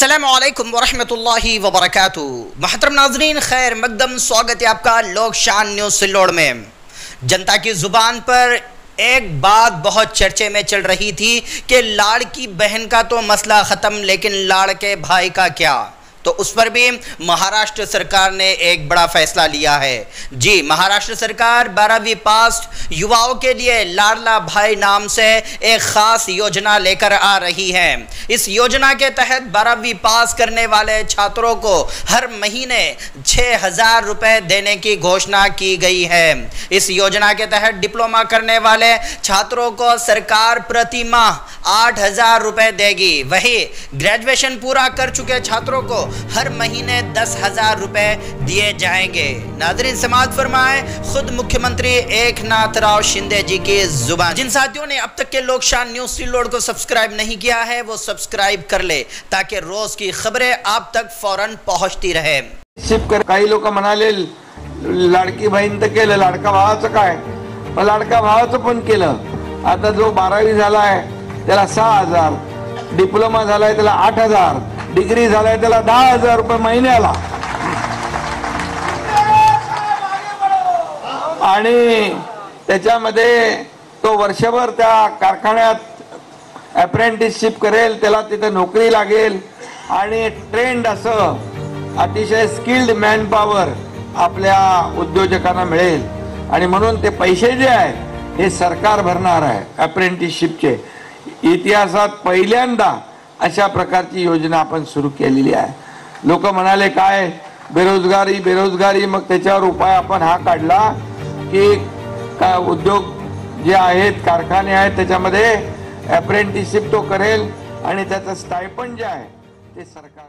अस्सलामुअलैकुम वरहमतुल्लाहि वबरकातुहू। महतरम नाजरीन, खैर मकदम, स्वागत है आपका लोक शान न्यूज़ सिल्लोड़ में। जनता की ज़ुबान पर एक बात बहुत चर्चे में चल रही थी कि लाड़की बहन का तो मसला ख़त्म, लेकिन लाड़के भाई का क्या। तो उस पर भी महाराष्ट्र सरकार ने एक बड़ा फैसला लिया है। जी, महाराष्ट्र सरकार 12वीं पास युवाओं के लिए लाडला भाई नाम से एक ख़ास योजना लेकर आ रही है। इस योजना के तहत 12वीं पास करने वाले छात्रों को हर महीने 6,000 रुपये देने की घोषणा की गई है। इस योजना के तहत डिप्लोमा करने वाले छात्रों को सरकार प्रति माह 8,000 रुपये देगी। वही ग्रेजुएशन पूरा कर चुके छात्रों को हर महीने 10,000 रुपए दिए जाएंगे। नाज़रीन, समाअत फरमाएं खुद मुख्यमंत्री एकनाथ राव शिंदे जी की जुबान। जिन साथियों ने अब तक के लोक शान न्यूज़ सिल्लोड़ को सब्सक्राइब नहीं किया है वो सब्सक्राइब कर ले, ताकि रोज की खबरें आप तक फौरन पहुंचती रहे। काही लोक म्हणाले लाडकी बहीण तर केलं, लाडका भावाचं काय, पण लाडका भावाचं पण केलं। आता जो 12वी झालाय त्याला 6,000, डिप्लोमा झालाय त्याला 8,000, डिग्री झालाय त्याला 10,000 रुपये महिन्याला। आणि त्याच्यामध्ये तो वर्षभर त्या कारखान्यात अप्रेंटिसशिप करेल, त्याला तिथे नोकरी लागेल आणि ट्रेंड असं अतिशय स्किल्ड मॅन पॉवर आपल्या उद्योजकांना मिळेल। आणि म्हणून ते पैसे जे आहे हे सरकार भरणार आहे। अप्रेंटिसशिपचे इतिहासात पहिल्यांदा अशा प्रकारची योजना आपण सुरू केलेली आहे। लोक म्हणाले काय बेरोजगारी, मग त्याच्यावर उपाय आपण हा काढला की काय उद्योग जे आहेत, कारखाने आहेत, त्याच्यामध्ये अप्रेंटिसशिप तो करेल आणि त्याचं स्टायपंड जे आहे ते सरकार